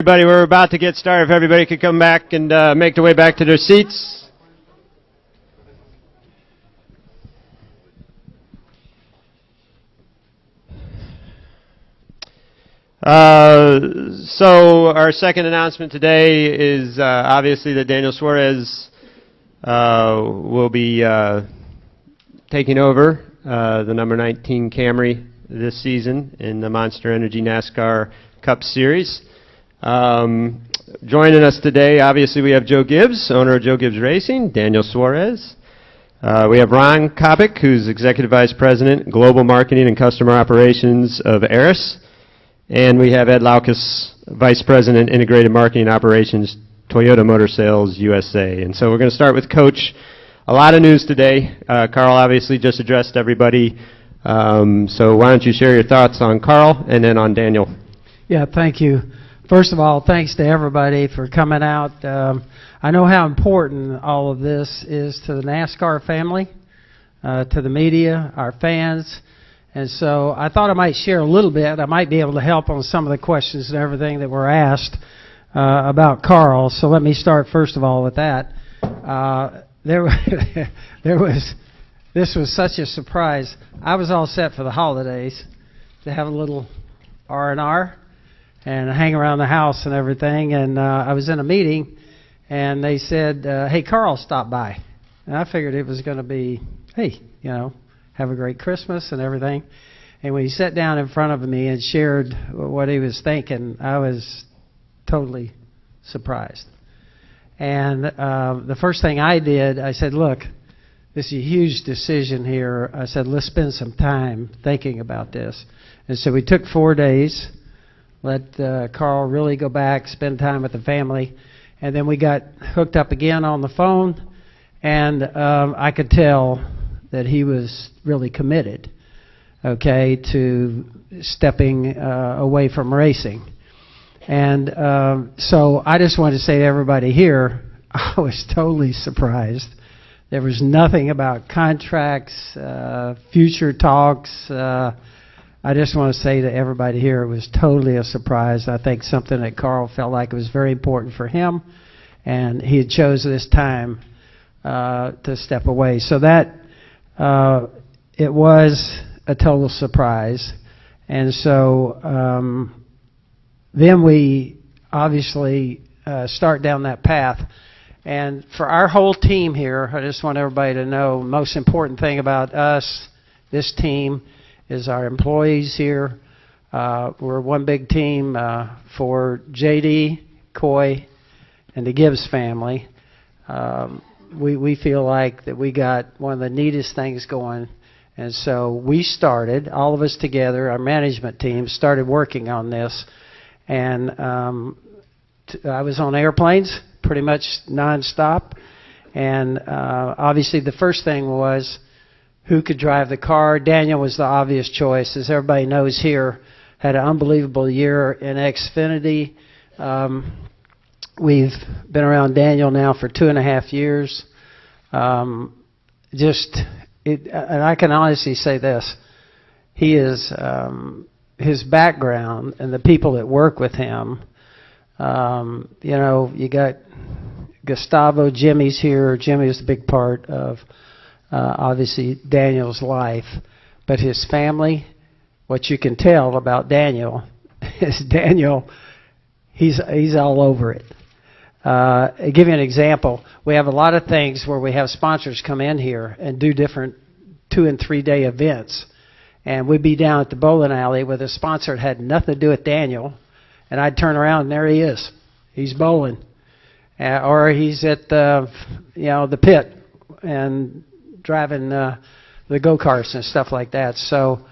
everybody. We're about to get started. If everybody could come back and make their way back to their seats. So our second announcement today is obviously that Daniel Suarez will be taking over the number 19 Camry this season in the Monster Energy NASCAR Cup Series. Joining us today, obviously, we have Joe Gibbs, owner of Gibbs Racing, Daniel Suarez. We have Ron Kopic, who's Executive Vice President, Global Marketing and Customer Operations of Eris. And we have Ed Laukus, Vice President, Integrated Marketing Operations, Toyota Motor Sales USA. And so we're going to start with Coach. A lot of news today. Carl obviously just addressed everybody. So why don't you share your thoughts on Carl and then on Daniel? Yeah, thank you. First of all, thanks to everybody for coming out. I know how important all of this is to the NASCAR family, to the media, our fans. And so I thought I might share a little bit. I might be able to help on some of the questions and everything that were asked about Carl. So let me start first of all with that. This was such a surprise. I was all set for the holidays to have a little R&R and hang around the house and everything. And I was in a meeting, and they said, hey, Carl stopped by. And I figured it was going to be, hey, have a great Christmas and everything. And when he sat down in front of me and shared what he was thinking, I was totally surprised. And the first thing I did, I said, look, this is a huge decision here. I said, let's spend some time thinking about this. And so we took 4 days, let Carl really go back, spend time with the family. And then we got hooked up again on the phone, and I could tell that he was really committed, to stepping away from racing. And so I just wanted to say to everybody here, I was totally surprised. There was nothing about contracts, future talks. I just want to say to everybody here, it was totally a surprise. I think something that Carl felt like it was very important for him, and he had chose this time to step away. So that it was a total surprise. And so then we obviously start down that path. And for our whole team here, I just want everybody to know, the most important thing about us, this team, is our employees here. We're one big team for JD, Coy, and the Gibbs family. We feel like that we got one of the neatest things going. And so we started, all of us together, our management team, started working on this. And I was on airplanes pretty much nonstop. And obviously the first thing was who could drive the car. Daniel was the obvious choice. As everybody knows here, had an unbelievable year in Xfinity. We've been around Daniel now for 2.5 years. And I can honestly say this. He is, his background and the people that work with him, you got Gustavo, Jimmy's here. Jimmy is a big part of, obviously, Daniel's life. But his family, what you can tell about Daniel is Daniel, he's all over it. I'll give you an example. We have a lot of things where we have sponsors come in here and do different 2- and 3-day events. And we'd be down at the bowling alley with a sponsor that had nothing to do with Daniel. And I'd turn around and there he is. He's bowling. Or he's at the pit and driving the go-karts and stuff like that. So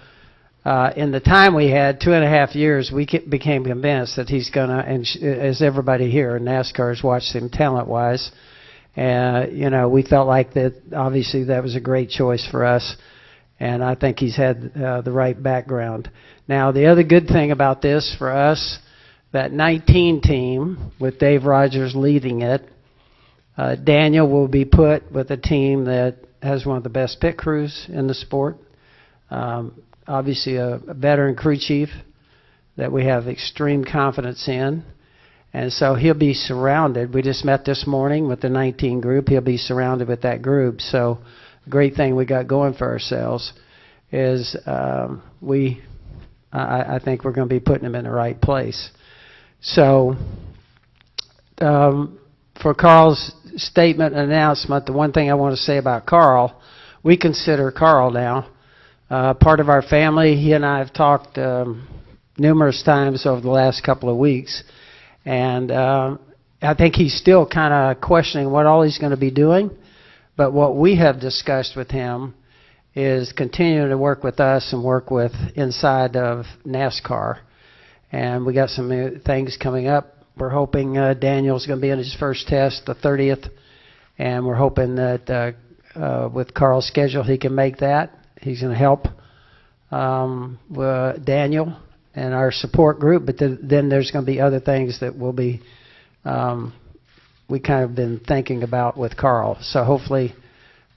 in the time we had, 2.5 years, we became convinced that he's going to, and as everybody here in NASCAR has watched him talent-wise, we felt like that obviously that was a great choice for us. And I think he's had the right background. Now, the other good thing about this for us, that 19 team with Dave Rogers leading it, Daniel will be put with a team that has one of the best pit crews in the sport. Obviously a veteran crew chief that we have extreme confidence in. And so he'll be surrounded. We just met this morning with the 19 group. He'll be surrounded with that group. So the great thing we got going for ourselves is I think we're going to be putting him in the right place. So for Carl's statement and announcement, the one thing I want to say about Carl, we consider Carl now part of our family. He and I have talked numerous times over the last couple of weeks. And I think he's still kind of questioning what all he's going to be doing. But what we have discussed with him is continuing to work with us and work with inside of NASCAR. And we got some things coming up. We're hoping Daniel's going to be in his first test, the 30th. And we're hoping that with Carl's schedule, he can make that. He's going to help Daniel and our support group, but then there's going to be other things that will be we kind of been thinking about with Carl. So hopefully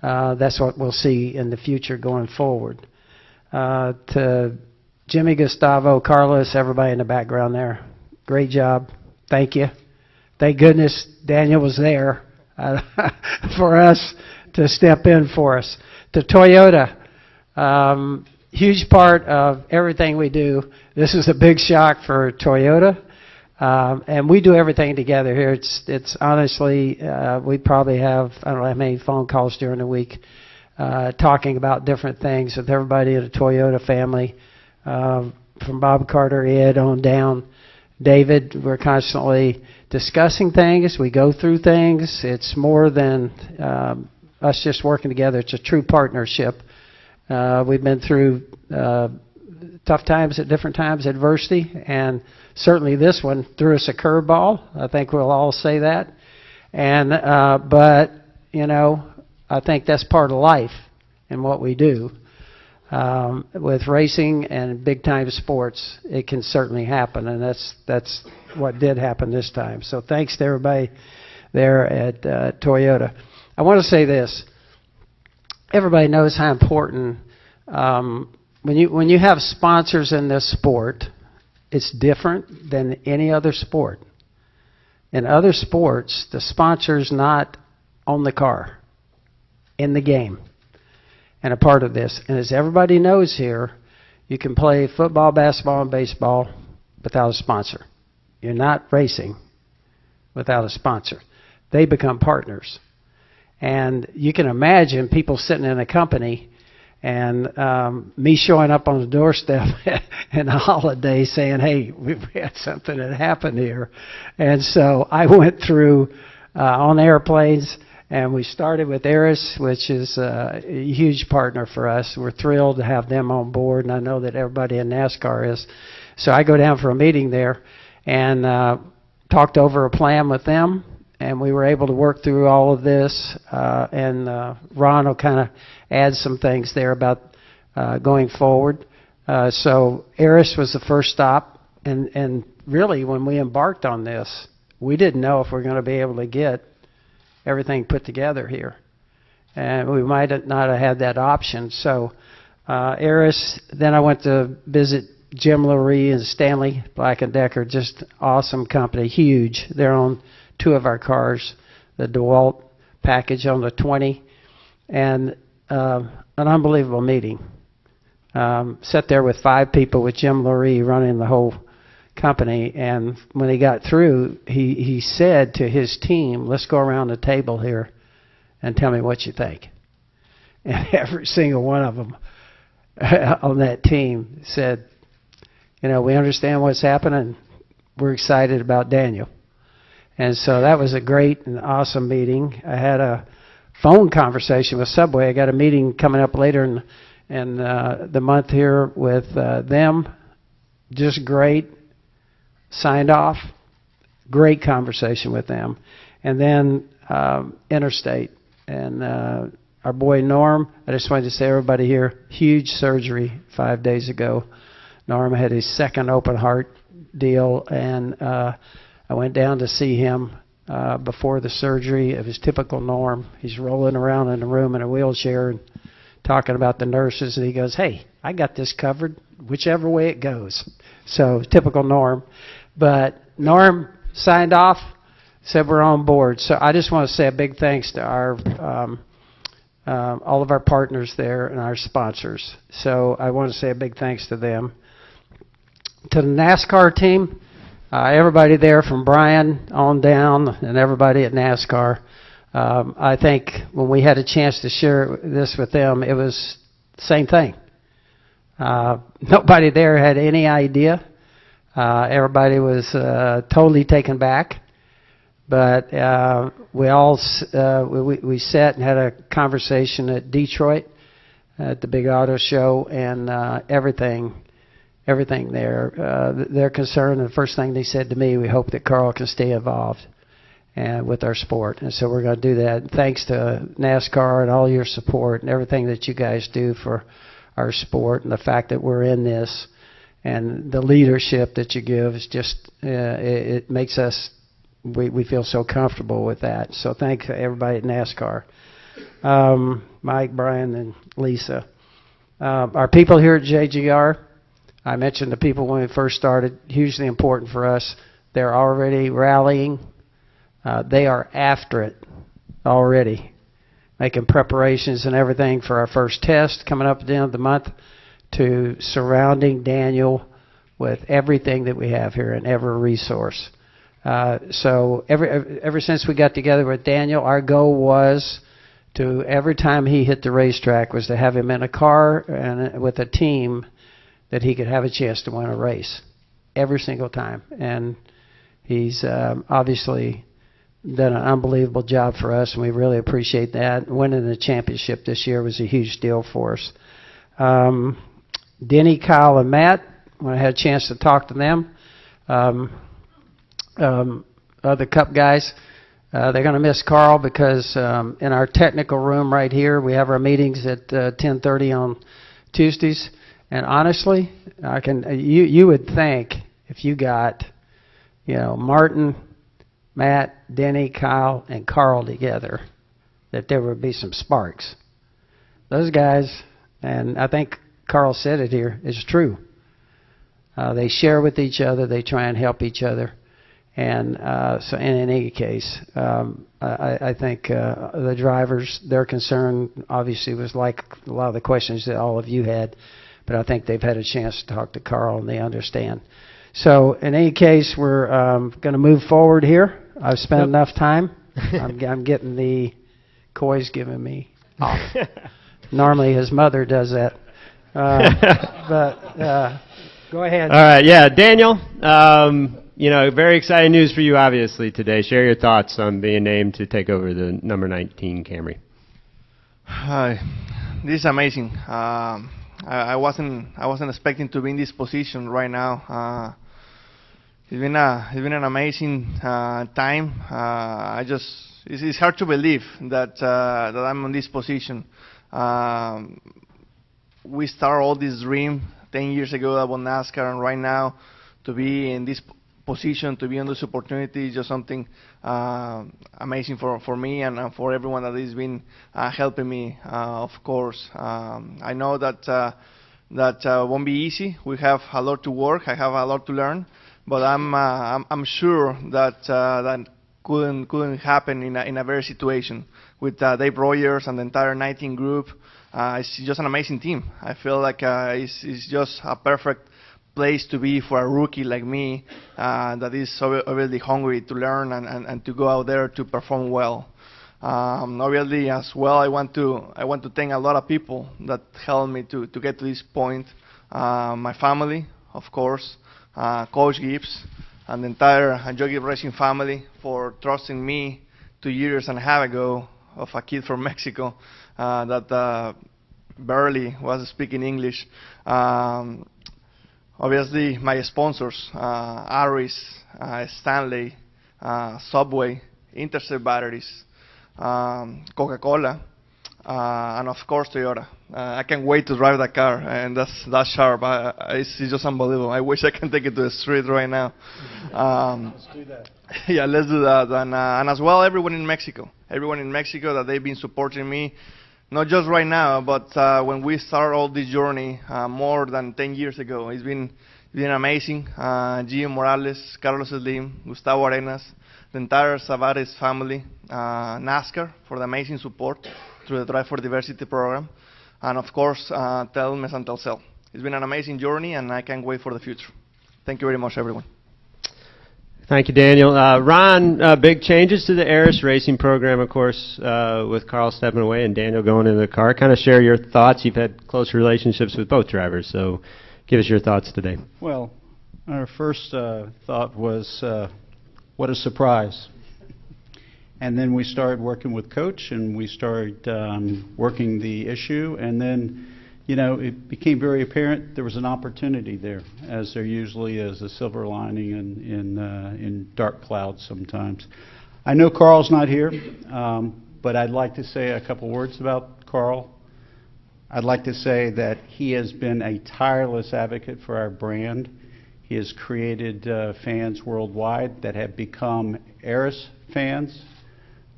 that's what we'll see in the future going forward. To Jimmy, Gustavo, Carlos, everybody in the background there, great job. Thank you. Thank goodness Daniel was there for us to step in for us. To Toyota, huge part of everything we do. This is a big shock for Toyota, and we do everything together here. It's honestly, we probably have, I don't know how many phone calls during the week talking about different things with everybody in the Toyota family, from Bob Carter, Ed, on down. David, we're constantly discussing things. We go through things. It's more than us just working together. It's a true partnership. We've been through tough times at different times, adversity, and certainly this one threw us a curveball. I think we'll all say that. And but you know, I think that's part of life and what we do. With racing and big time sports, it can certainly happen, and that's what did happen this time. So thanks to everybody there at Toyota. I want to say this. Everybody knows how important when you have sponsors in this sport, it's different than any other sport. In other sports, the sponsor's not on the car, in the game, and a part of this. And as everybody knows here, you can play football, basketball, and baseball without a sponsor. You're not racing without a sponsor. They become partners. And you can imagine people sitting in a company and me showing up on the doorstep in a holiday saying, hey, we've had something that happened here. And so I went through on airplanes, and we started with Eris, which is a huge partner for us. We're thrilled to have them on board, and I know that everybody in NASCAR is. So I go down for a meeting there and talked over a plan with them. And we were able to work through all of this, and Ron will kind of add some things there about going forward. So Eris was the first stop, and really when we embarked on this, we didn't know if we were going to be able to get everything put together here. And we might not have had that option. So Eris, then I went to visit Jim Lurie and Stanley Black & Decker, just awesome company, huge. They're on 2 of our cars, the DeWalt package on the 20, and an unbelievable meeting. Sat there with 5 people with Jim Lurie running the whole company, and when he got through, he said to his team, let's go around the table here and tell me what you think. And every single one of them on that team said, you know, we understand what's happening. We're excited about Daniel. And so that was a great and awesome meeting. I had a phone conversation with Subway. I got a meeting coming up later in the month here with them. Just great. Signed off. Great conversation with them. And then Interstate. And our boy Norm, I just wanted to say everybody here, huge surgery 5 days ago. Norm had his second open heart deal, and I went down to see him before the surgery. It was typical Norm. He's rolling around in the room in a wheelchair and talking about the nurses, and he goes, hey, I got this covered whichever way it goes. So typical Norm. But Norm signed off, said we're on board. So I just want to say a big thanks to our all of our partners there and our sponsors. So I want to say a big thanks to them. To the NASCAR team, everybody there from Brian on down and everybody at NASCAR. I think when we had a chance to share this with them, it was the same thing. Nobody there had any idea. Everybody was totally taken back. But we all we sat and had a conversation at Detroit at the big auto show, and everything there. They're concerned, and the first thing they said to me, we hope that Carl can stay involved and with our sport. And so we're going to do that. Thanks to NASCAR and all your support and everything that you guys do for our sport, and the fact that we're in this and the leadership that you give is just, it makes us, we feel so comfortable with that. So thanks to everybody at NASCAR. Mike, Brian, and Lisa. Our people here at JGR, I mentioned the people when we first started, hugely important for us. They're already rallying. They are after it already, making preparations and everything for our first test coming up at the end of the month, to surrounding Daniel with everything that we have here and every resource. So ever since we got together with Daniel, our goal was to, every time he hit the racetrack, was to have him in a car and with a team that he could have a chance to win a race every single time. And he's obviously done an unbelievable job for us, and we really appreciate that. Winning the championship this year was a huge deal for us. Denny, Kyle, and Matt, when I had a chance to talk to them, other Cup guys, they're going to miss Carl because in our technical room right here, we have our meetings at 10:30 on Tuesdays. And honestly, you would think if you got, Martin, Matt, Denny, Kyle, and Carl together, that there would be some sparks. Those guys, and I think Carl said it here, is true. They share with each other. They try and help each other. And so in any case, I think the drivers, their concern obviously was like a lot of the questions that all of you had, but I think they've had a chance to talk to Carl and they understand. So in any case, we're going to move forward here. I've spent enough time. I'm getting the Coy's giving me off. Normally his mother does that. But go ahead. All right, yeah, Daniel, very exciting news for you, obviously, today. Share your thoughts on being named to take over the number 19 Camry. Hi, this is amazing. I wasn't expecting to be in this position right now. It's been an amazing time. It's hard to believe that I'm in this position. We started all this dream 10 years ago about NASCAR, and right now to be in this position, to be in this opportunity, is just something amazing for me and for everyone that has been helping me. Of course, I know that won't be easy. We have a lot to work. I have a lot to learn, but I'm sure that couldn't happen in a very situation with Dave Rogers and the entire 19 group. It's just an amazing team. I feel like it's just a perfect place to be for a rookie like me that is so really hungry to learn and to go out there to perform well. Obviously, as well, I want to thank a lot of people that helped me to get to this point. My family, of course, Coach Gibbs, and the entire Gibbs Racing family for trusting me 2 years and a half ago, of a kid from Mexico that barely was speaking English. Obviously, my sponsors, Aris, Stanley, Subway, Intercept Batteries, Coca-Cola, and of course Toyota. I can't wait to drive that car, and that's sharp. It's just unbelievable. I wish I can take it to the street right now. Let's do that. Yeah, let's do that. And as well, everyone in Mexico that they've been supporting me, not just right now, but when we started all this journey more than 10 years ago. It's been It's been amazing. Gio Morales, Carlos Slim, Gustavo Arenas, the entire Savares family, NASCAR for the amazing support through the Drive for Diversity program, and of course, Telmes and Telcel. It's been an amazing journey, and I can't wait for the future. Thank you very much, everyone. Thank you, Daniel. Ron, big changes to the Eris racing program, of course, with Carl stepping away and Daniel going into the car. Kind of share your thoughts. You've had close relationships with both drivers, so give us your thoughts today. Well, our first thought was, what a surprise. And then we started working with Coach, and we started working the issue, and then, you know, it became very apparent there was an opportunity there, as there usually is, a silver lining in dark clouds sometimes. I know Carl's not here, but I'd like to say a couple words about Carl. I'd like to say that he has been a tireless advocate for our brand. He has created fans worldwide that have become Eris fans.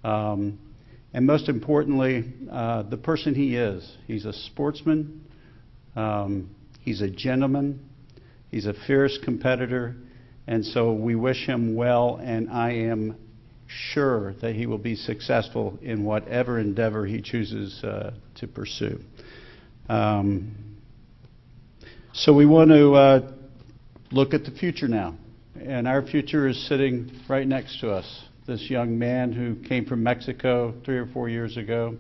And most importantly, the person he is. He's a sportsman, he's a gentleman, he's a fierce competitor, and so we wish him well, and I am sure that he will be successful in whatever endeavor he chooses to pursue. So we want to look at the future now, and our future is sitting right next to us. This young man who came from Mexico 3 or 4 years ago,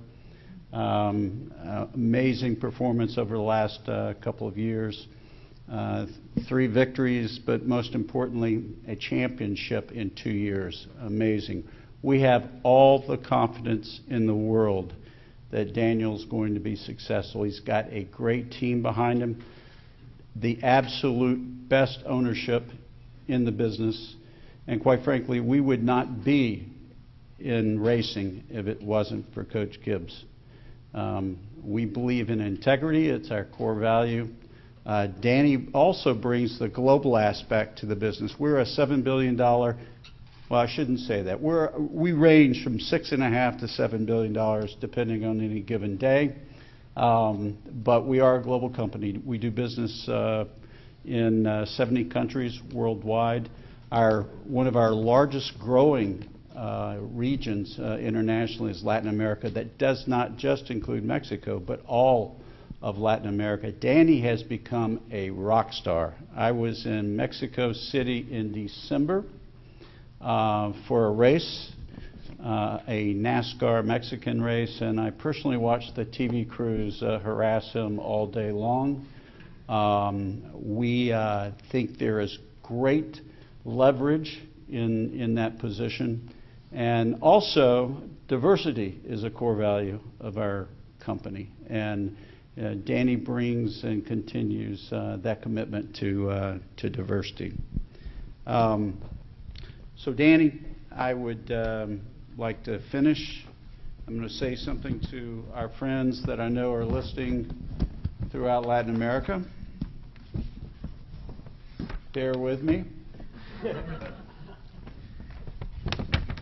amazing performance over the last couple of years, 3 victories, but most importantly, a championship in 2 years. Amazing. We have all the confidence in the world that Daniel's going to be successful. He's got a great team behind him, the absolute best ownership in the business, and quite frankly, we would not be in racing if it wasn't for Coach Gibbs. We believe in integrity. It's our core value. Danny also brings the global aspect to the business. We're a $7 billion, well, I shouldn't say that. We range from $6.5 to $7 billion depending on any given day. But we are a global company. We do business in 70 countries worldwide. One of our largest growing regions internationally is Latin America. That does not just include Mexico, but all of Latin America. Danny has become a rock star. I was in Mexico City in December for a race, a NASCAR Mexican race, and I personally watched the TV crews harass him all day long. We think there is great leverage in that position, and also diversity is a core value of our company, and Danny brings and continues that commitment to diversity. So Danny, I would like to finish. I'm going to say something to our friends that I know are listening throughout Latin America. Bear with me.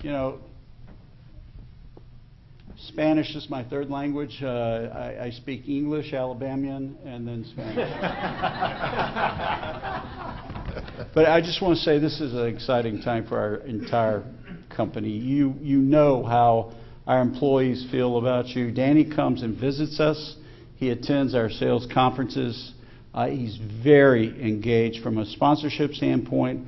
You know, Spanish is my third language. I speak English, Alabamian, and then Spanish. But I just want to say this is an exciting time for our entire company. You know how our employees feel about you. Danny comes and visits us. He attends our sales conferences. He's very engaged from a sponsorship standpoint.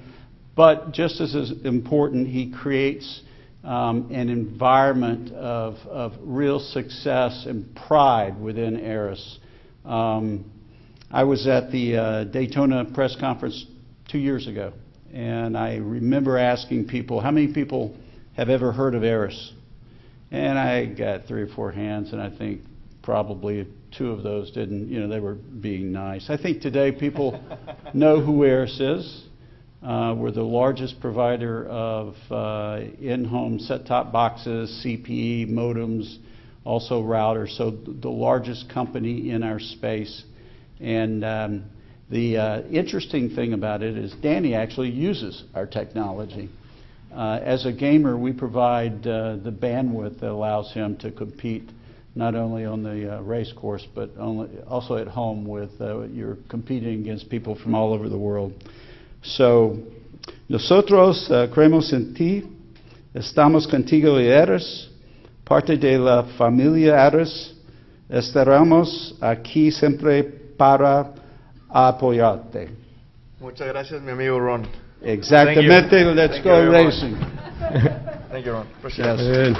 But just as important, he creates an environment of real success and pride within Eris. I was at the Daytona press conference 2 years ago, and I remember asking people, how many people have ever heard of Eris? And I got 3 or 4 hands, and I think probably 2 of those didn't, you know, they were being nice. I think today people know who Eris is. We're the largest provider of in-home set-top boxes, CPE, modems, also routers, so the largest company in our space. And the interesting thing about it is Danny actually uses our technology. As a gamer, we provide the bandwidth that allows him to compete not only on the race course, but also at home with you're competing against people from all over the world. So, nosotros creemos en ti, estamos contigo y eres parte de la familia Eres, estaremos aquí siempre para apoyarte. Muchas gracias, mi amigo Ron. Exactamente, let's Thank you go very much. racing. Thank you, Ron. Appreciate it. Good.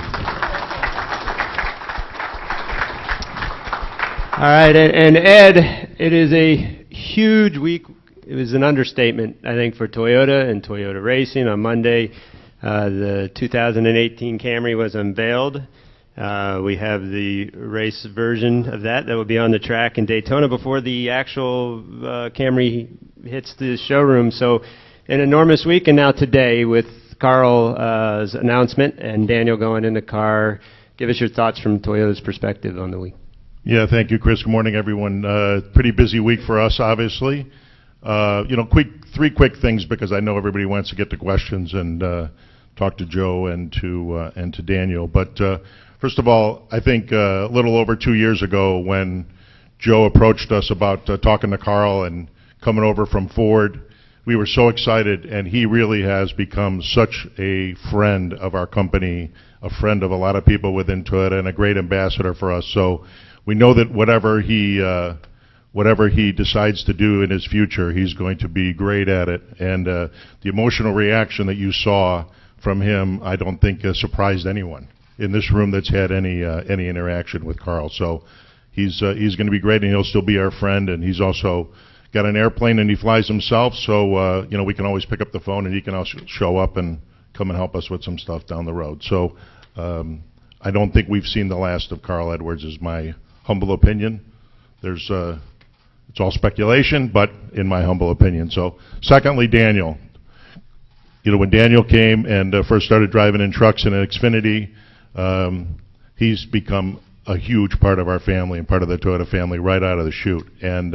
All right, and Ed, it is a huge week. It was an understatement, I think, for Toyota and Toyota Racing. On Monday, the 2018 Camry was unveiled. We have the race version of that will be on the track in Daytona before the actual Camry hits the showroom. So an enormous week, and now today with Carl's announcement and Daniel going in the car. Give us your thoughts from Toyota's perspective on the week. Yeah, thank you, Chris. Good morning, everyone. Pretty busy week for us, obviously. Three quick things because I know everybody wants to get to questions and talk to Joe and to Daniel. But first of all, I think a little over 2 years ago when Joe approached us about talking to Carl and coming over from Ford, we were so excited, and he really has become such a friend of our company, a friend of a lot of people within Toyota, and a great ambassador for us. So we know that whatever he decides to do in his future, he's going to be great at it. And the emotional reaction that you saw from him, I don't think surprised anyone in this room that's had any interaction with Carl. So he's going to be great, and he'll still be our friend. And he's also got an airplane, and he flies himself. So we can always pick up the phone, and he can also show up and come and help us with some stuff down the road. So I don't think we've seen the last of Carl Edwards, is my humble opinion. It's all speculation, but in my humble opinion. So, secondly, Daniel. When Daniel came and first started driving in trucks in an Xfinity, he's become a huge part of our family and part of the Toyota family right out of the chute. And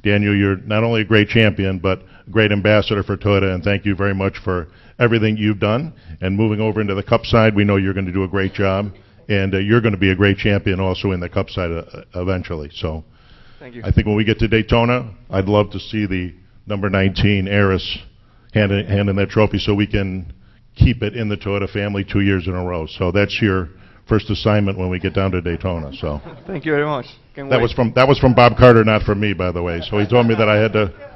Daniel, you're not only a great champion, but a great ambassador for Toyota, and thank you very much for everything you've done. And moving over into the Cup side, we know you're going to do a great job. And you're going to be a great champion also in the Cup side eventually. So Thank you. I think when we get to Daytona, I'd love to see the number 19 Eris handing that trophy so we can keep it in the Toyota family 2 years in a row. So that's your first assignment when we get down to Daytona. So Thank you very much. that was from Bob Carter, not from me, by the way. So he told me that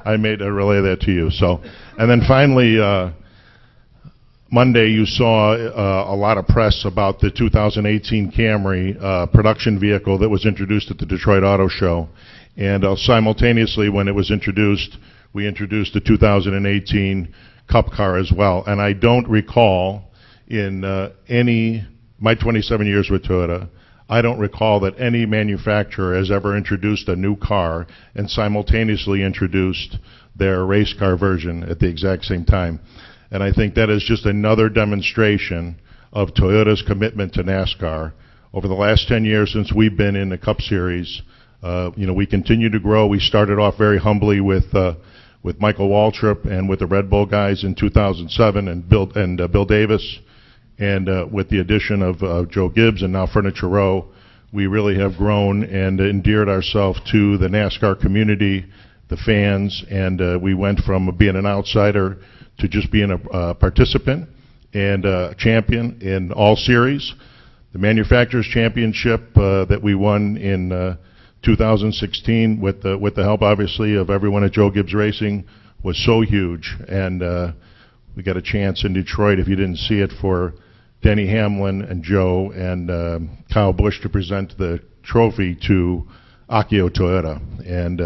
I made a relay that to you. So, and then finally, Monday, you saw a lot of press about the 2018 Camry production vehicle that was introduced at the Detroit Auto Show. And simultaneously, when it was introduced, we introduced the 2018 Cup car as well. And I don't recall in my 27 years with Toyota, I don't recall that any manufacturer has ever introduced a new car and simultaneously introduced their race car version at the exact same time. And I think that is just another demonstration of Toyota's commitment to NASCAR. Over the last 10 years since we've been in the Cup Series, we continue to grow. We started off very humbly with Michael Waltrip and with the Red Bull guys in 2007 and Bill Davis. And with the addition of Joe Gibbs and now Furniture Row, we really have grown and endeared ourselves to the NASCAR community, the fans, and we went from being an outsider to just being a participant and a champion in all series. The Manufacturers Championship that we won in 2016 with the help, obviously, of everyone at Joe Gibbs Racing was so huge. And we got a chance in Detroit, if you didn't see it, for Denny Hamlin and Joe and Kyle Busch to present the trophy to Akio Toyota. And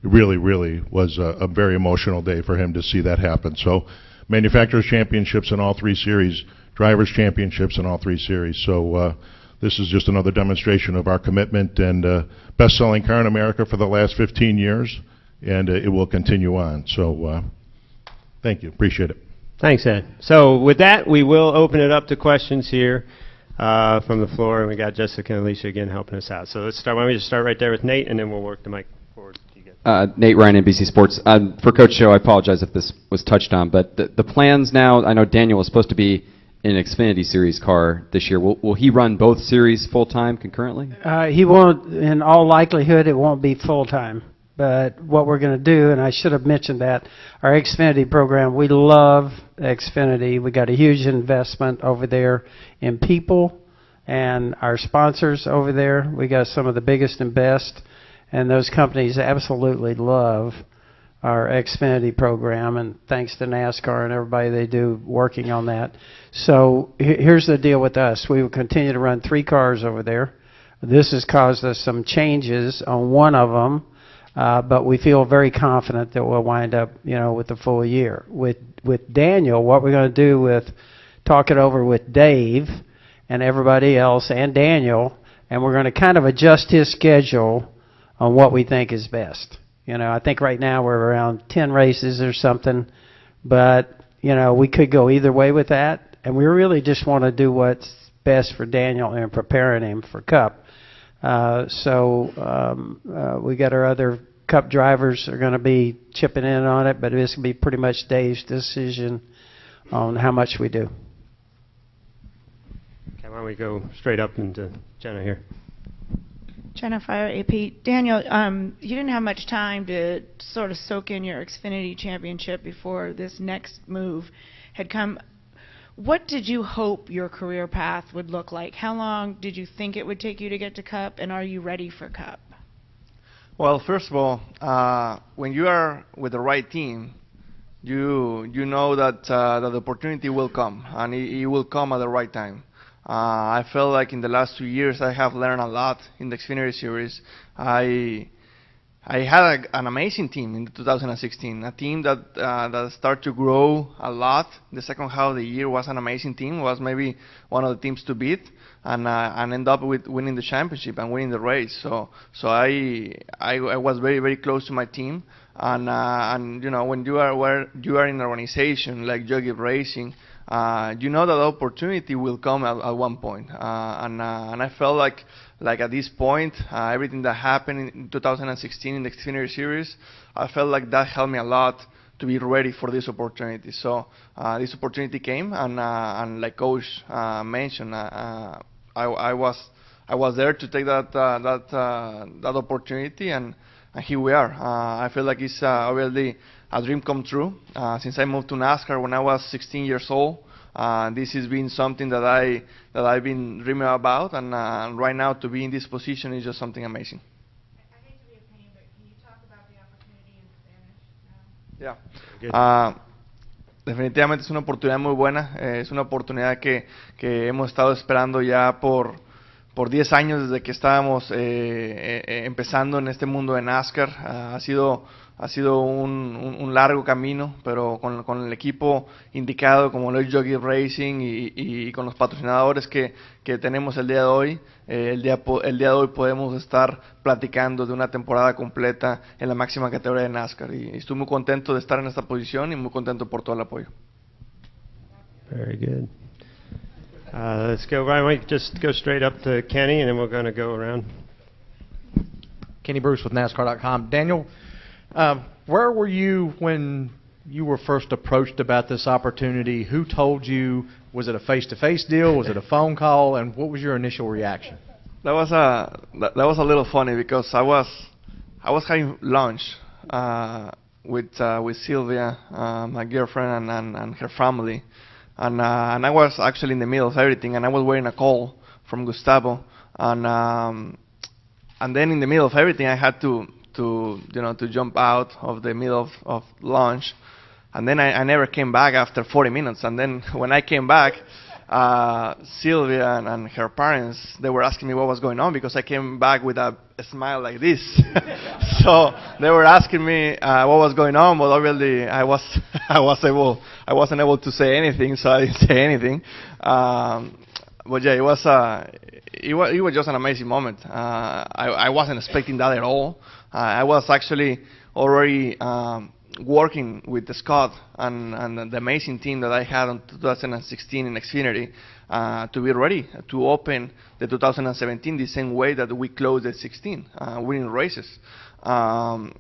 it really, really was a very emotional day for him to see that happen. So, Manufacturers Championships in all three series, Drivers Championships in all three series. So, this is just another demonstration of our commitment, and best-selling car in America for the last 15 years, and it will continue on. So, thank you. Appreciate it. Thanks, Ed. So with that, we will open it up to questions here from the floor, and we got Jessica and Alicia again helping us out. So let's start. Why don't we just start right there with Nate, and then we'll work the mic forward to you guys. Nate Ryan, NBC Sports. For Coach Joe, I apologize if this was touched on, but the plans now, I know Daniel was supposed to be in an Xfinity Series car this year. Will he run both series full-time concurrently? He won't, in all likelihood, it won't be full-time. But what we're going to do, and I should have mentioned that, our Xfinity program, we love Xfinity. We got a huge investment over there in people and our sponsors over there. We got some of the biggest and best, and those companies absolutely love our Xfinity program, and thanks to NASCAR and everybody they do working on that. So here's the deal with us. We will continue to run 3 cars over there. This has caused us some changes on one of them, but we feel very confident that we'll wind up, with the full year. With Daniel, what we're going to do with talk it over with Dave and everybody else and Daniel, and we're going to kind of adjust his schedule on what we think is best. I think right now we're around 10 races or something, but, we could go either way with that, and we really just want to do what's best for Daniel and preparing him for Cup. We got our other Cup drivers are going to be chipping in on it, but it's going to be pretty much Dave's decision on how much we do. Okay, why don't we go straight up into Jenna here. Jenna Fire, AP. Daniel, you didn't have much time to sort of soak in your Xfinity championship before this next move had come. What did you hope your career path would look like? How long did you think it would take you to get to Cup, and are you ready for Cup? Well, first of all, when you are with the right team, you know that the opportunity will come, and it will come at the right time. I felt like in the last 2 years I have learned a lot in the Xfinity Series. I had an amazing team in 2016, a team that started to grow a lot. The second half of the year was an amazing team, was maybe one of the teams to beat, and end up with winning the championship and winning the race. So I was very, very close to my team, and when you are in an organization like Gibbs Racing, you know that the opportunity will come at one point, and I felt like at this point, everything that happened in 2016 in the Xfinity Series, I felt like that helped me a lot to be ready for this opportunity. So this opportunity came, and like Coach mentioned, I was there to take that opportunity, and here we are. I feel like it's obviously a dream come true. Since I moved to NASCAR when I was 16 years old, this has been something that I've been dreaming about, and right now to be in this position is just something amazing. I hate to be a pain, but can you talk about the opportunity in Spanish now? Yeah. Definitivamente es una oportunidad muy buena. Es una oportunidad que hemos estado esperando ya por 10 años desde que estábamos empezando en este mundo de NASCAR. Ha sido un largo camino, pero con el equipo indicado como lo es Gibbs Racing y con los patrocinadores que tenemos el día de hoy, el día de hoy podemos estar platicando de una temporada completa en la máxima categoría de NASCAR, y estoy muy contento de estar en esta posición y muy contento por todo el apoyo. Very good. Let's go. Why don't we just go straight up to Kenny, and then we're going to go around. Kenny Bruce with NASCAR.com. Daniel, where were you when you were first approached about this opportunity? Who told you? Was it a face-to-face deal? Was it a phone call? And what was your initial reaction? That was a little funny because I was having lunch with Sylvia, my girlfriend, and her family. And I was actually in the middle of everything, and I was waiting a call from Gustavo, and then in the middle of everything, I had to jump out of the middle of lunch, and then I never came back after 40 minutes. And then when I came back, Sylvia and her parents, they were asking me what was going on because I came back with a smile like this. So they were asking me what was going on, but obviously I wasn't able to say anything, so I didn't say anything. But yeah, it was just an amazing moment. I wasn't expecting that at all. I was actually already working with Scott and the amazing team that I had in 2016 in Xfinity to be ready to open the 2017 the same way that we closed the 16, winning races. And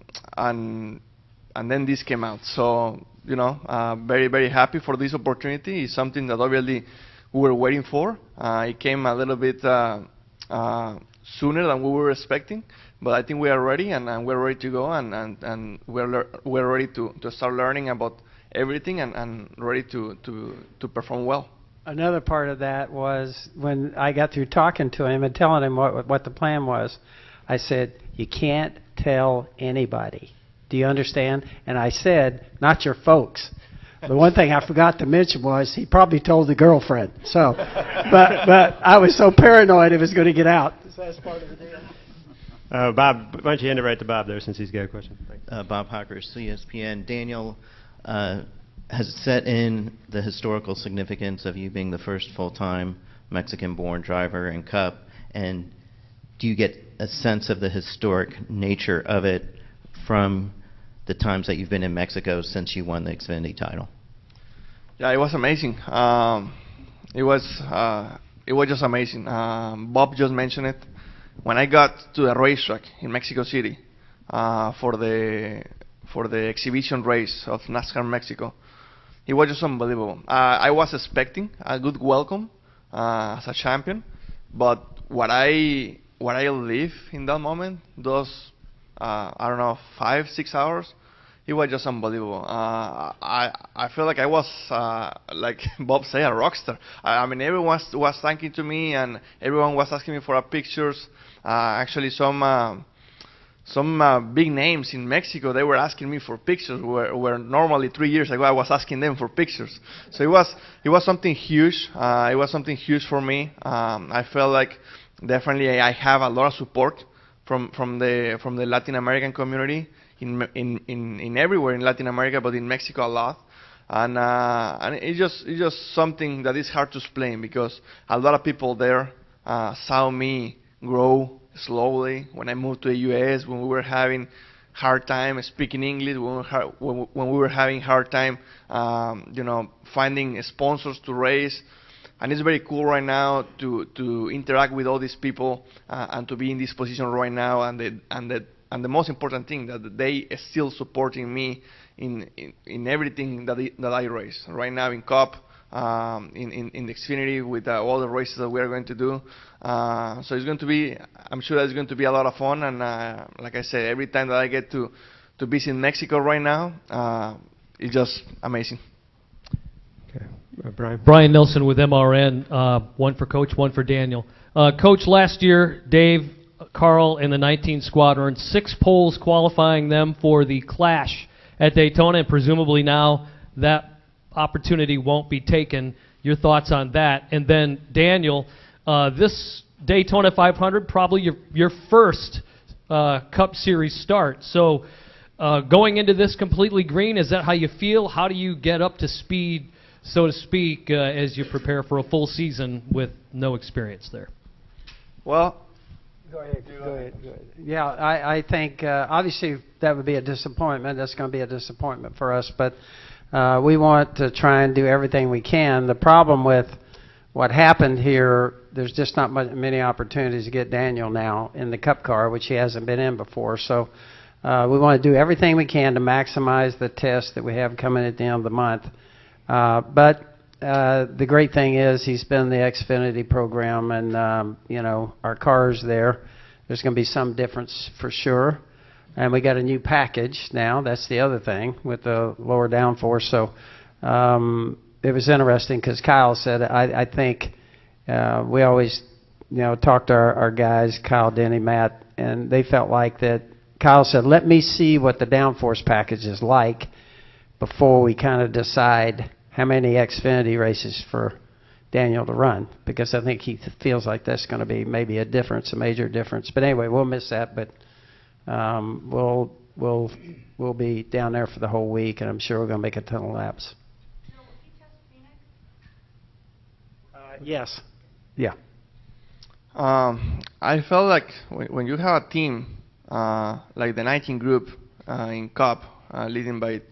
then this came out. So, very, very happy for this opportunity. It's something that obviously we were waiting for. It came a little bit sooner than we were expecting, but I think we are ready, and we're ready to go, and we're ready to start learning about everything, and ready to perform well. Another part of that was when I got through talking to him and telling him what the plan was, I said, you can't tell anybody. Do you understand? And I said, not your folks. The one thing I forgot to mention was he probably told the girlfriend. So, but I was so paranoid it was going to get out. So that's part of the deal. Bob, why don't you hand it right to Bob there since he's got a question? Thanks. Bob Hockers, ESPN. Daniel, has it set in the historical significance of you being the first full-time Mexican-born driver in Cup? And do you get a sense of the historic nature of it from the times that you've been in Mexico since you won the Xfinity title? Yeah, it was amazing. It was just amazing. Bob just mentioned it. When I got to the racetrack in Mexico City for the exhibition race of NASCAR Mexico, it was just unbelievable. I was expecting a good welcome as a champion, but what I lived in that moment, those I don't know, 5-6 hours, it was just unbelievable. I feel like I was, like Bob said, a rock star. I mean, everyone was thanking to me, and everyone was asking me for pictures. Actually, some big names in Mexico, they were asking me for pictures, where normally 3 years ago I was asking them for pictures. So it was something huge. It was something huge for me. I felt like definitely I have a lot of support from the Latin American community in everywhere in Latin America, but in Mexico a lot. And it's just something that is hard to explain, because a lot of people there saw me grow slowly when I moved to the U.S., when we were having hard time speaking English, when we were having hard time, finding sponsors to race. And it's very cool right now to interact with all these people and to be in this position right now. And the most important thing, that they are still supporting me in everything that I race right now in Cup, in the Xfinity, with all the races that we are going to do. So it's going to be, I'm sure it's going to be a lot of fun. And like I said, every time that I get to visit Mexico right now, it's just amazing. Okay. Brian? Brian Nilsson with MRN, one for Coach, one for Daniel. Coach, last year, Dave, Carl, and the 19 squadron, 6 poles qualifying them for the Clash at Daytona, and presumably now that opportunity won't be taken. Your thoughts on that? And then, Daniel, this Daytona 500, probably your first Cup Series start. So going into this completely green, is that how you feel? How do you get up to speed, so to speak, as you prepare for a full season with no experience there? Well, Go ahead. Yeah, I think obviously that would be a disappointment. That's going to be a disappointment for us, but we want to try and do everything we can. The problem with what happened here, there's just not many opportunities to get Daniel now in the Cup car, which he hasn't been in before. So we want to do everything we can to maximize the test that we have coming at the end of the month. But the great thing is he's been in the Xfinity program, and our car's there. There's going to be some difference for sure. And we got a new package now. That's the other thing, with the lower downforce. So it was interesting because Kyle said, I think we always talk to our guys, Kyle, Denny, Matt, and they felt like that. Kyle said, let me see what the downforce package is like before we kind of decide how many Xfinity races for Daniel to run, because I think he feels like that's going to be maybe a major difference. But anyway, we'll miss that, but we'll be down there for the whole week, and I'm sure we're going to make a ton of laps. Yes. Yeah. I felt like when you have a team like the 19 group in Cup, leading by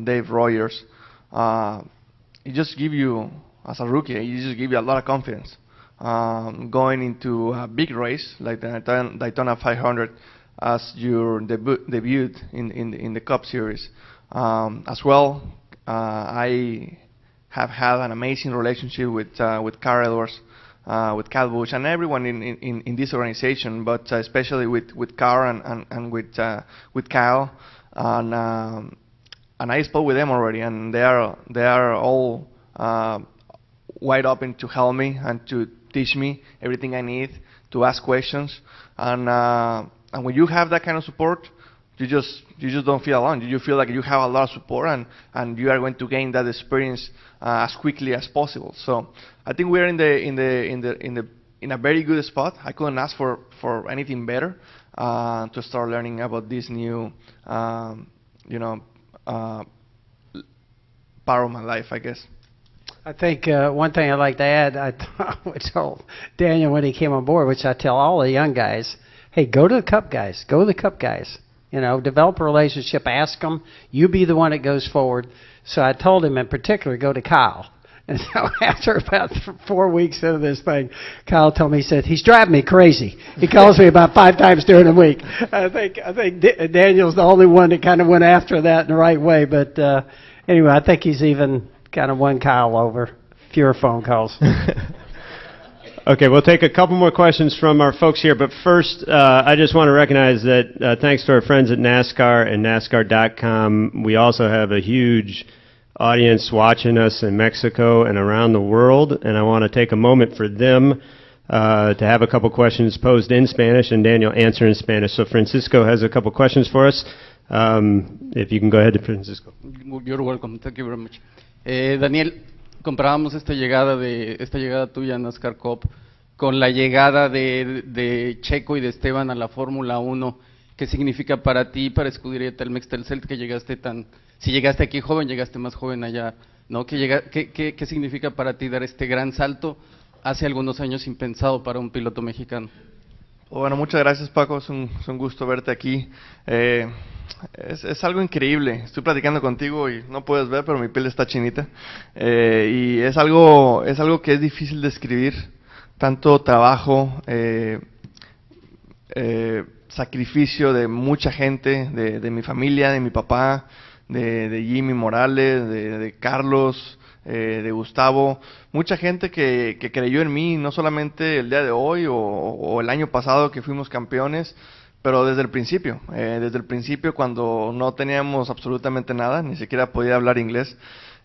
Dave Rogers, it just give you, as a rookie, it just give you a lot of confidence going into a big race like the Daytona 500 as your debut in the Cup Series. As well, I have had an amazing relationship with Carl Edwards, with Cal Busch, and everyone in this organization, but especially with Carl and with Cal, and I spoke with them already, and they are all wide open to help me and to teach me everything I need, to ask questions, and when you have that kind of support, you just don't feel alone. You feel like you have a lot of support, and you are going to gain that experience as quickly as possible. So I think we're in a very good spot. I couldn't ask for anything better to start learning about this new part of my life, I guess. I think one thing I'd like to add, I told Daniel when he came on board, which I tell all the young guys, hey, go to the Cup guys. Go to the Cup guys. Develop a relationship. Ask them. You be the one that goes forward. So I told him in particular, go to Kyle. And so after about 4 weeks into this thing, Kyle told me, he said, he's driving me crazy. He calls me about 5 times during the week. I think Daniel's the only one that kind of went after that in the right way. But anyway, I think he's even kind of won Kyle over. Fewer phone calls. Okay, we'll take a couple more questions from our folks here, but first, I just want to recognize that thanks to our friends at NASCAR and NASCAR.com, we also have a huge audience watching us in Mexico and around the world, and I want to take a moment for them to have a couple questions posed in Spanish, and Daniel answer in Spanish. So Francisco has a couple questions for us. If you can go ahead, Francisco. You're welcome. Thank you very much. Daniel, comparábamos esta llegada tuya a NASCAR Cup con la llegada de Checo y de Esteban a la Fórmula 1. ¿Qué significa para ti, para Escudería Telmex Telcel, que llegaste si llegaste aquí joven, llegaste más joven allá, ¿no? ¿Qué significa para ti dar este gran salto hace algunos años impensado para un piloto mexicano? Bueno, muchas gracias, Paco, es un gusto verte aquí. Es algo increíble. Estoy platicando contigo y no puedes ver, pero mi piel está chinita. Y es algo que es difícil de describir. Tanto trabajo, sacrificio de mucha gente, de mi familia, de mi papá, de Jimmy Morales, de Carlos, de Gustavo. Mucha gente que creyó en mí, no solamente el día de hoy o el año pasado que fuimos campeones, pero desde el principio cuando no teníamos absolutamente nada, ni siquiera podía hablar inglés.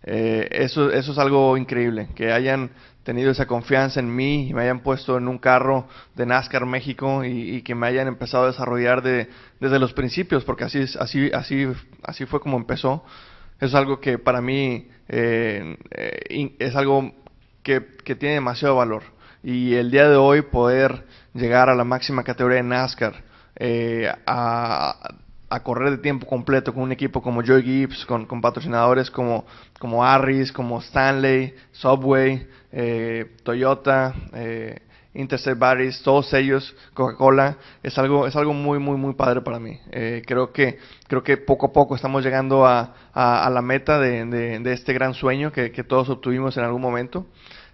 Eso es algo increíble, que hayan tenido esa confianza en mí y me hayan puesto en un carro de NASCAR México y que me hayan empezado a desarrollar desde los principios, porque así fue como empezó. Es algo que para mí es algo que tiene demasiado valor. Y el día de hoy poder llegar a la máxima categoría de NASCAR, a correr de tiempo completo con un equipo como Joe Gibbs, con patrocinadores como Harris, como Stanley, Subway, Toyota, Interstate Batteries, todos ellos, Coca-Cola, es algo muy padre para mí. Creo que poco a poco estamos llegando a la meta de este gran sueño que todos obtuvimos en algún momento.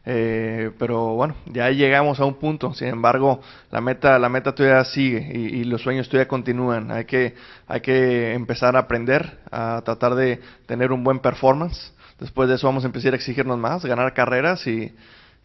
Pero bueno, ya llegamos a un punto. Sin embargo, la meta todavía sigue y los sueños todavía continúan. Hay que empezar a aprender, a tratar de tener un buen performance. Después de eso vamos a empezar a exigirnos más, ganar carreras y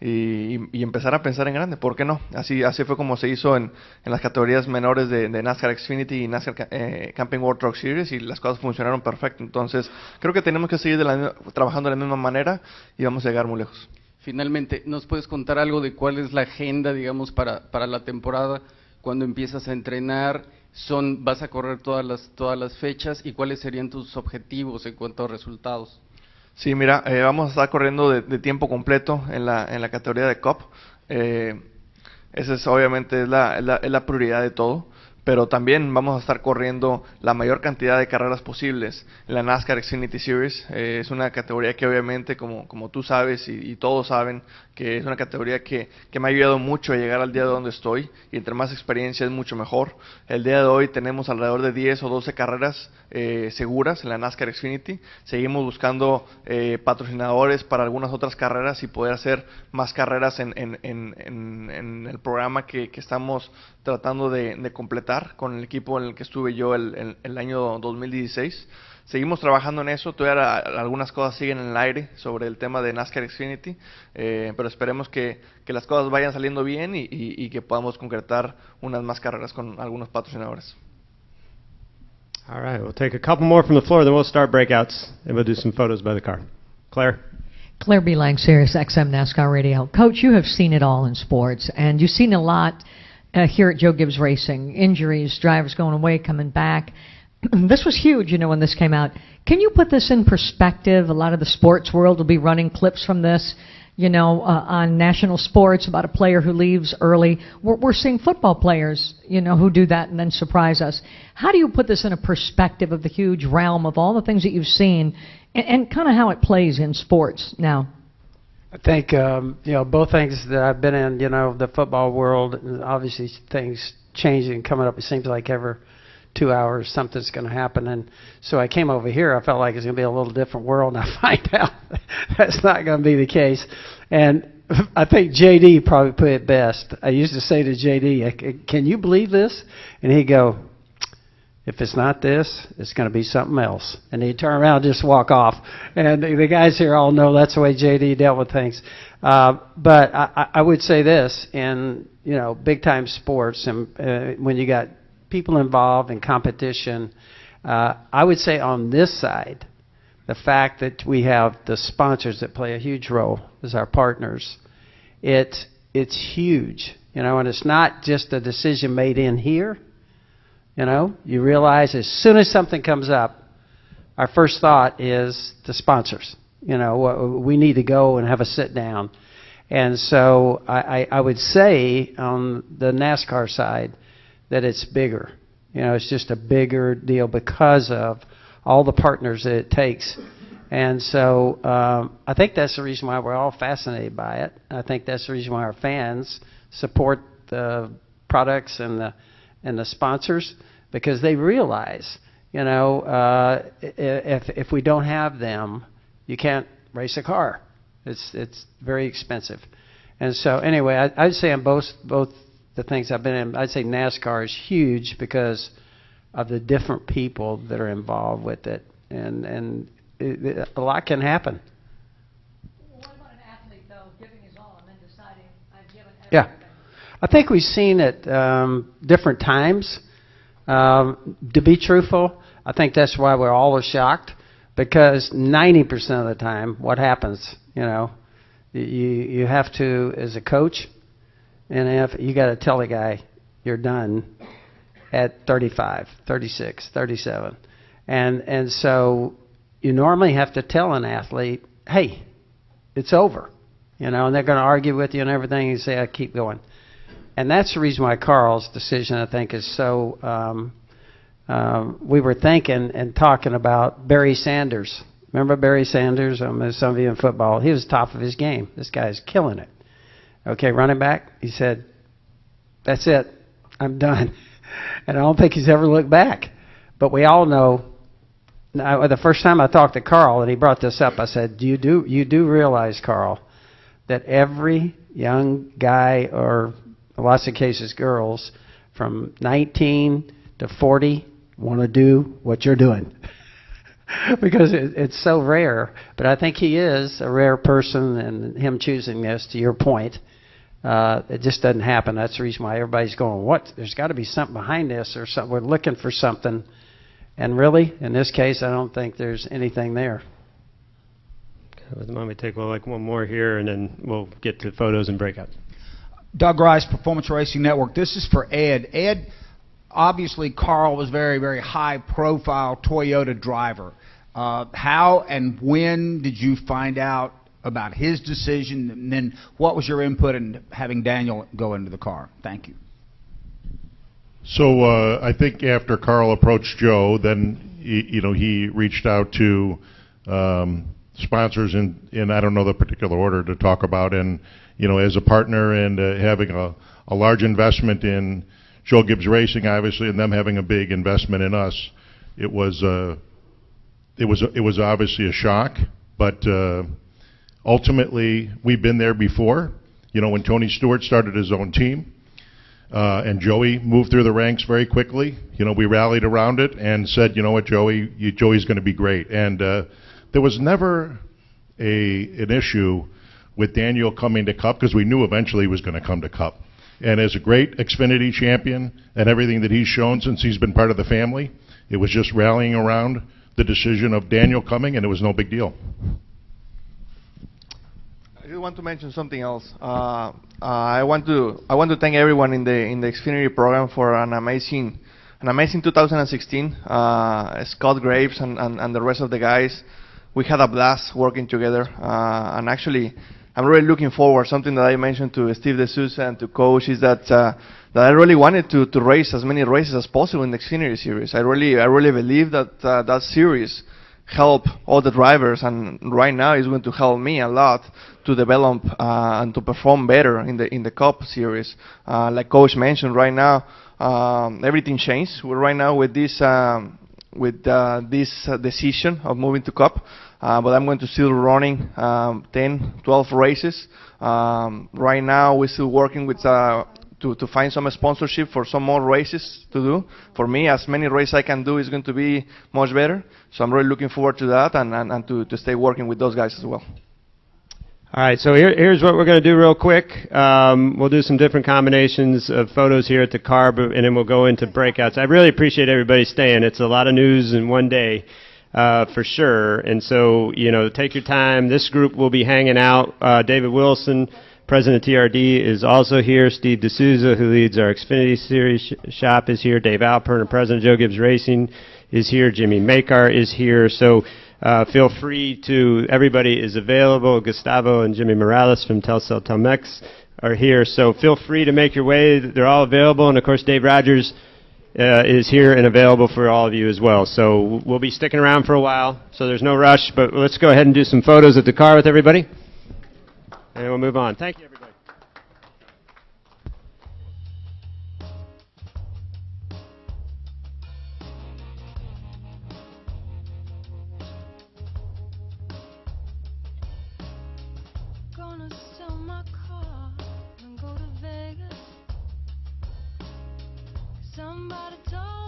empezar a pensar en grande. ¿Por qué no? Así fue como se hizo en las categorías menores de NASCAR Xfinity y NASCAR Camping World Truck Series, y las cosas funcionaron perfecto. Entonces creo que tenemos que seguir trabajando de la misma manera y vamos a llegar muy lejos. Finalmente, ¿nos puedes contar algo de cuál es la agenda, digamos, para la temporada? Cuando empiezas a entrenar, ¿vas a correr todas las fechas? ¿Y cuáles serían tus objetivos en cuanto a resultados? Sí, mira, vamos a estar corriendo de tiempo completo en la categoría de Cup. Esa obviamente es la prioridad de todo. Pero también vamos a estar corriendo la mayor cantidad de carreras posibles en la NASCAR Xfinity Series. Es una categoría que obviamente, como tú sabes y todos saben, que es una categoría que me ha ayudado mucho a llegar al día de donde estoy, y entre más experiencia es mucho mejor. El día de hoy tenemos alrededor de 10 o 12 carreras seguras en la NASCAR Xfinity. Seguimos buscando patrocinadores para algunas otras carreras y poder hacer más carreras en el programa que estamos tratando de completar con el equipo en el que estuve yo el año 2016. seguimos trabajando en eso. Todavía algunas cosas siguen en el aire sobre el tema de NASCAR Xfinity, pero esperemos que las cosas vayan saliendo bien y que podamos concretar unas más carreras con algunos patrocinadores. All right, we'll take a couple more from the floor, then we'll start breakouts, and we'll do some photos by the car. Claire? Claire B. Lang, Sirius XM NASCAR Radio. Coach, you have seen it all in sports, and you've seen a lot here at Joe Gibbs Racing. Injuries, drivers going away, coming back. This was huge, when this came out. Can you put this in perspective? A lot of the sports world will be running clips from this, on national sports about a player who leaves early. We're seeing football players, who do that and then surprise us. How do you put this in a perspective of the huge realm of all the things that you've seen and kind of how it plays in sports now? I think, both things that I've been in, the football world, and obviously things changing, coming up, it seems like every 2 hours something's going to happen. And so I came over here, I felt like it's going to be a little different world, and I find out that's not going to be the case. And I think JD probably put it best. I used to say to JD, can you believe this? And he'd go, if it's not this, it's going to be something else. And he'd turn around and just walk off. And the guys here all know that's the way JD dealt with things. But I would say this, in big time sports, and when you got people involved in competition, I would say on this side, the fact that we have the sponsors that play a huge role as our partners, it's huge, and it's not just a decision made in here. You realize as soon as something comes up, our first thought is the sponsors. We need to go and have a sit down. And so I would say on the NASCAR side that it's bigger. It's just a bigger deal because of all the partners that it takes. And so I think that's the reason why we're all fascinated by it. I think that's the reason why our fans support the products and the sponsors, because they realize, if we don't have them, you can't race a car. It's very expensive. And so anyway, I'd say on both the things I've been in, I'd say NASCAR is huge because of the different people that are involved with it, and a lot can happen. What about an athlete, though, giving his all and then deciding, I've given everything? Yeah. I think we've seen it different times. To be truthful, I think that's why we're all shocked, because 90% of the time, what happens, you have to, as a coach, and if you got to tell a guy you're done at 35, 36, 37. And so you normally have to tell an athlete, hey, it's over. And they're going to argue with you and everything, and you say, keep going. And that's the reason why Carl's decision, I think, is so... we were thinking and talking about Barry Sanders. Remember Barry Sanders? Some of you in football. He was top of his game. This guy's killing it. Okay, running back, he said, that's it. I'm done. And I don't think he's ever looked back. But we all know, the first time I talked to Carl and he brought this up, I said, you do realize, Carl, that every young guy, or in lots of cases girls, from 19 to 40 want to do what you're doing. Because it's so rare. But I think he is a rare person, and him choosing this, to your point, it just doesn't happen. That's the reason why everybody's going, what? There's got to be something behind this, or something. We're looking for something. And really, in this case, I don't think there's anything there. Okay, let me take one more here, and then we'll get to photos and breakouts. Doug Rice, Performance Racing Network. This is for Ed. Ed, obviously, Carl was very, very high-profile Toyota driver. How and when did you find out about his decision, and then what was your input in having Daniel go into the car? Thank you. So I think after Carl approached Joe, then he reached out to sponsors in I don't know the particular order to talk about, and as a partner and having a large investment in Joe Gibbs Racing, obviously, and them having a big investment in us, it was obviously a shock, but ultimately we've been there before. When Tony Stewart started his own team, And Joey moved through the ranks very quickly. You know, we rallied around it and said, you know what, Joey's going to be great. And there was never an issue with Daniel coming to Cup because we knew eventually he was going to come to Cup. And as a great Xfinity champion and everything that he's shown since he's been part of the family, it was just rallying around the decision of Daniel coming, and it was no big deal. I do want to mention something else. I want to thank everyone in the Xfinity program for an amazing 2016. Scott Graves and the rest of the guys, we had a blast working together. And actually, I'm really looking forward. Something that I mentioned to Steve D'Souza and to Coach is that I really wanted to race as many races as possible in the Xfinity series. I really believe that that series help all the drivers, and right now is going to help me a lot to develop and to perform better in the Cup series. Like Coach mentioned, right now everything changed. We're right now with this decision of moving to Cup, but I'm going to still running 10, 12 races. Right now we're still working with to find some sponsorship for some more races to do. For me, as many races I can do is going to be much better. So I'm really looking forward to that and to stay working with those guys as well. All right, so here's what we're going to do real quick. We'll do some different combinations of photos here at the car, and then we'll go into breakouts. I really appreciate everybody staying. It's a lot of news in one day, for sure. And so, you know, take your time. This group will be hanging out. David Wilson, President of TRD, is also here. Steve D'Souza, who leads our Xfinity Series shop, is here. Dave Alpern, President of Joe Gibbs Racing, is here. Jimmy Makar is here. So feel free to, everybody is available. Gustavo and Jimmy Morales from Telcel Telmex are here. So feel free to make your way. They're all available. And, of course, Dave Rogers is here and available for all of you as well. So we'll be sticking around for a while, so there's no rush. But let's go ahead and do some photos at the car with everybody. And we'll move on. Thank you, everybody. Gonna sell my car and go to Vegas. Somebody told